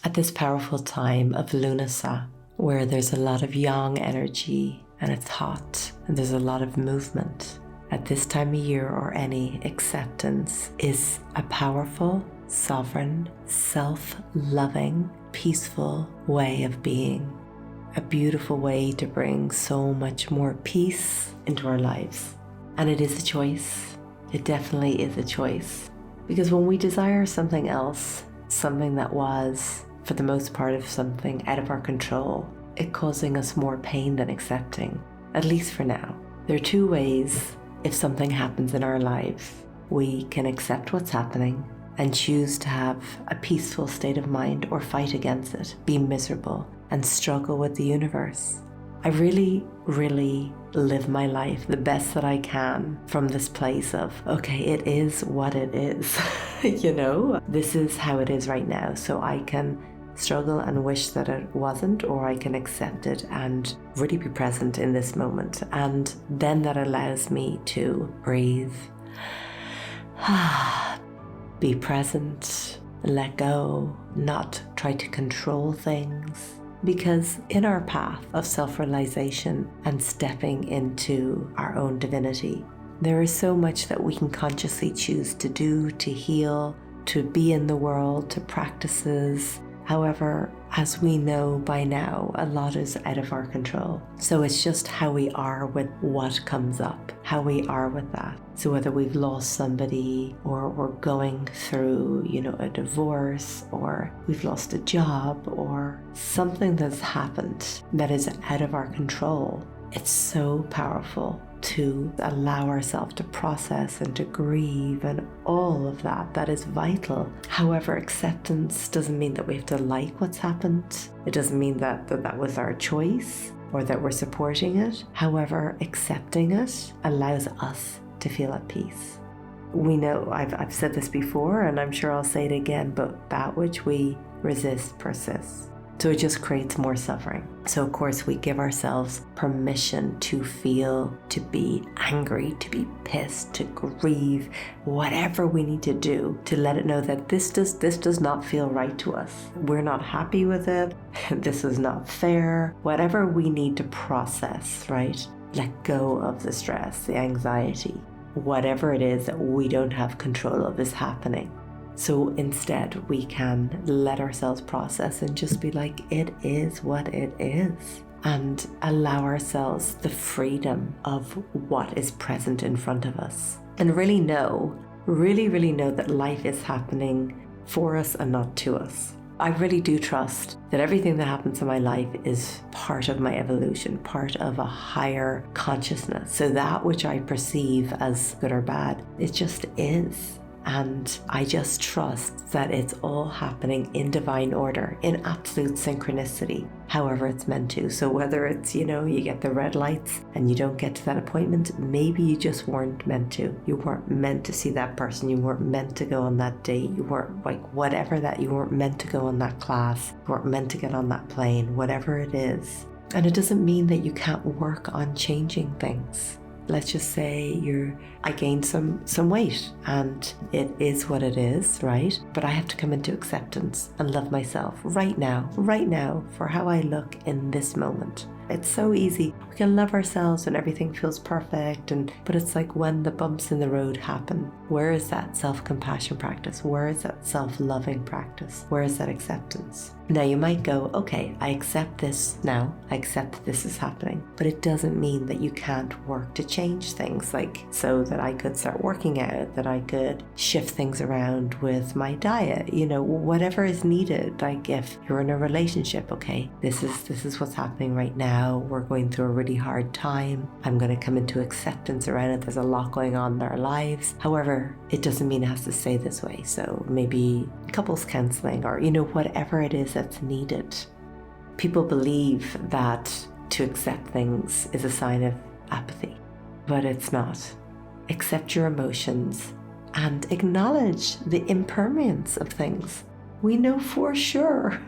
At this powerful time of Lunasa, where there's a lot of yang energy and it's hot and there's a lot of movement, at this time of year or any, acceptance is a powerful, sovereign, self-loving, peaceful way of being. A beautiful way to bring so much more peace into our lives. And it is a choice. It definitely is a choice. Because when we desire something else, something that was, for the most part, of something out of our control, it causing us more pain than accepting, at least for now. There are two ways if something happens in our life. We can accept what's happening and choose to have a peaceful state of mind or fight against it, be miserable, and struggle with the universe. I really live my life the best that I can from this place of, okay, it is what it is. This is how it is right now. So I can struggle and wish that it wasn't, or I can accept it and really be present in this moment. And then that allows me to breathe, be present, let go, not try to control things. Because in our path of self-realization and stepping into our own divinity, there is so much that we can consciously choose to do, to heal, to be in the world, to practices. However, as we know by now, a lot is out of our control. So it's just how we are with what comes up, how we are with that. So whether we've lost somebody, or we're going through, a divorce, or we've lost a job, or something that's happened that is out of our control, it's so powerful to allow ourselves to process and to grieve and all of that. That is vital. However, acceptance doesn't mean that we have to like what's happened. It doesn't mean that was our choice or that we're supporting it. However, accepting it allows us to feel at peace. We know, I've said this before, and I'm sure I'll say it again, but that which we resist persists. So it just creates more suffering. So of course we give ourselves permission to feel, to be angry, to be pissed, to grieve, whatever we need to do to let it know that this does not feel right to us. We're not happy with it. This is not fair. Whatever we need to process, right? Let go of the stress, the anxiety, whatever it is that we don't have control of is happening. So instead, we can let ourselves process and just be like, it is what it is, and allow ourselves the freedom of what is present in front of us. And really know that life is happening for us and not to us. I really do trust that everything that happens in my life is part of my evolution, part of a higher consciousness. So that which I perceive as good or bad, it just is. And I just trust that it's all happening in divine order, in absolute synchronicity, however it's meant to. So whether it's, you get the red lights and you don't get to that appointment, maybe you just weren't meant to. You weren't meant to see that person. You weren't meant to go on that date. You weren't you weren't meant to go on that class. You weren't meant to get on that plane, whatever it is. And it doesn't mean that you can't work on changing things. Let's just say I gained some weight and it is what it is, right? But I have to come into acceptance and love myself right now for how I look in this moment. It's so easy. We can love ourselves and everything feels perfect, but it's like when the bumps in the road happen, where is that self-compassion practice? Where is that self-loving practice? Where is that acceptance? Now you might go, okay, I accept this now. I accept that this is happening. But it doesn't mean that you can't work to change things, like so that I could start working out, that I could shift things around with my diet, whatever is needed. Like if you're in a relationship, okay, this is what's happening right now. We're going through a really hard time. I'm going to come into acceptance around it. There's a lot going on in our lives. However, it doesn't mean it has to stay this way. So maybe couples counseling or, whatever it is that's needed. People believe that to accept things is a sign of apathy, but it's not. Accept your emotions and acknowledge the impermanence of things. We know for sure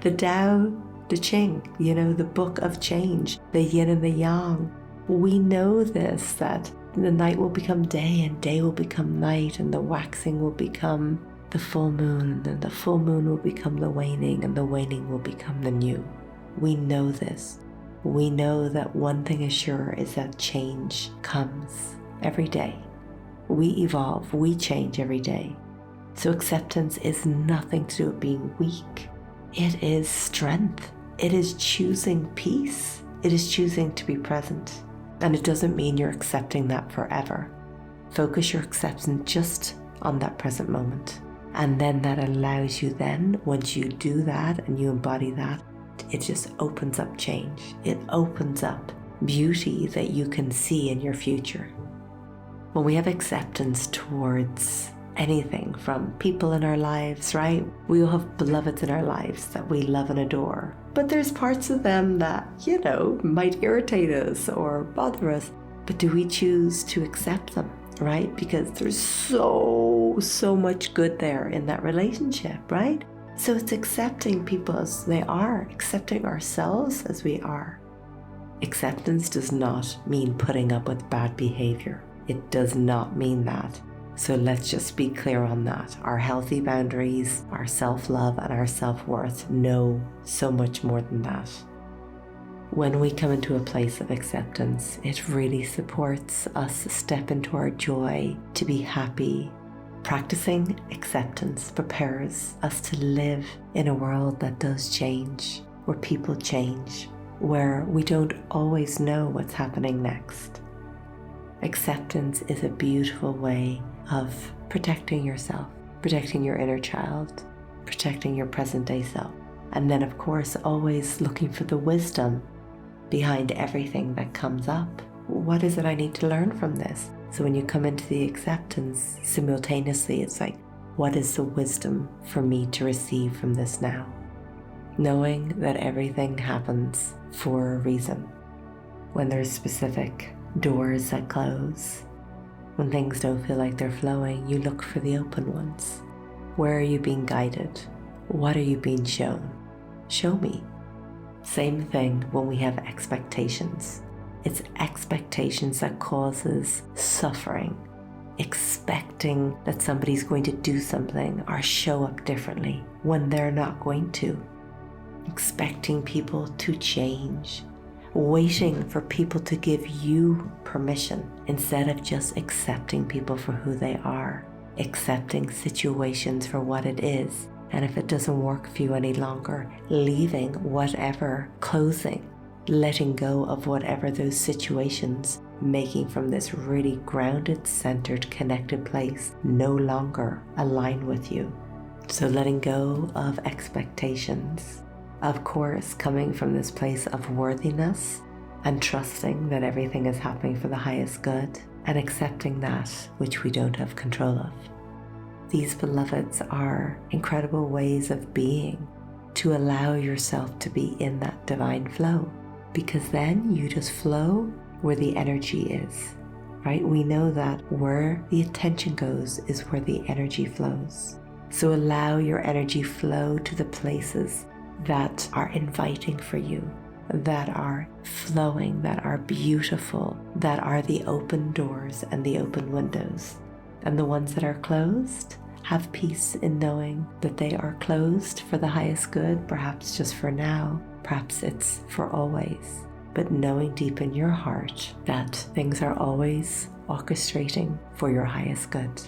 the Tao Te Ching, the book of change, the yin and the yang. We know that the night will become day and day will become night and the waxing will become the full moon, and the full moon will become the waning, and the waning will become the new. We know this. We know that one thing is sure is that change comes every day. We evolve, we change every day. So acceptance is nothing to do with being weak. It is strength. It is choosing peace. It is choosing to be present. And it doesn't mean you're accepting that forever. Focus your acceptance just on that present moment. And then that allows you then, once you do that and you embody that, it just opens up change. It opens up beauty that you can see in your future. When we have acceptance towards anything from people in our lives, right? We all have beloveds in our lives that we love and adore. But there's parts of them that, might irritate us or bother us. But do we choose to accept them, right? Because there's so much good there in that relationship, right? So it's accepting people as they are, accepting ourselves as we are. Acceptance does not mean putting up with bad behavior. It does not mean that. So let's just be clear on that. Our healthy boundaries, our self-love, and our self-worth know so much more than that. When we come into a place of acceptance, it really supports us step into our joy, to be happy. Practicing acceptance prepares us to live in a world that does change, where people change, where we don't always know what's happening next. Acceptance is a beautiful way of protecting yourself, protecting your inner child, protecting your present day self. And then, of course, always looking for the wisdom behind everything that comes up. What is it I need to learn from this? So when you come into the acceptance, simultaneously, it's like, what is the wisdom for me to receive from this now? Knowing that everything happens for a reason. When there's specific doors that close, when things don't feel like they're flowing, you look for the open ones. Where are you being guided? What are you being shown? Show me. Same thing when we have expectations. It's expectations that causes suffering. Expecting that somebody's going to do something or show up differently when they're not going to. Expecting people to change. Waiting for people to give you permission instead of just accepting people for who they are. Accepting situations for what it is. And if it doesn't work for you any longer, leaving whatever, closing, letting go of whatever those situations, making from this really grounded, centered, connected place no longer align with you. So letting go of expectations, of course, coming from this place of worthiness and trusting that everything is happening for the highest good and accepting that which we don't have control of. These beloveds are incredible ways of being, to allow yourself to be in that divine flow, because then you just flow where the energy is, right? We know that where the attention goes is where the energy flows. So allow your energy flow to the places that are inviting for you, that are flowing, that are beautiful, that are the open doors and the open windows. And the ones that are closed, have peace in knowing that they are closed for the highest good, perhaps just for now, perhaps it's for always. But knowing deep in your heart that things are always orchestrating for your highest good.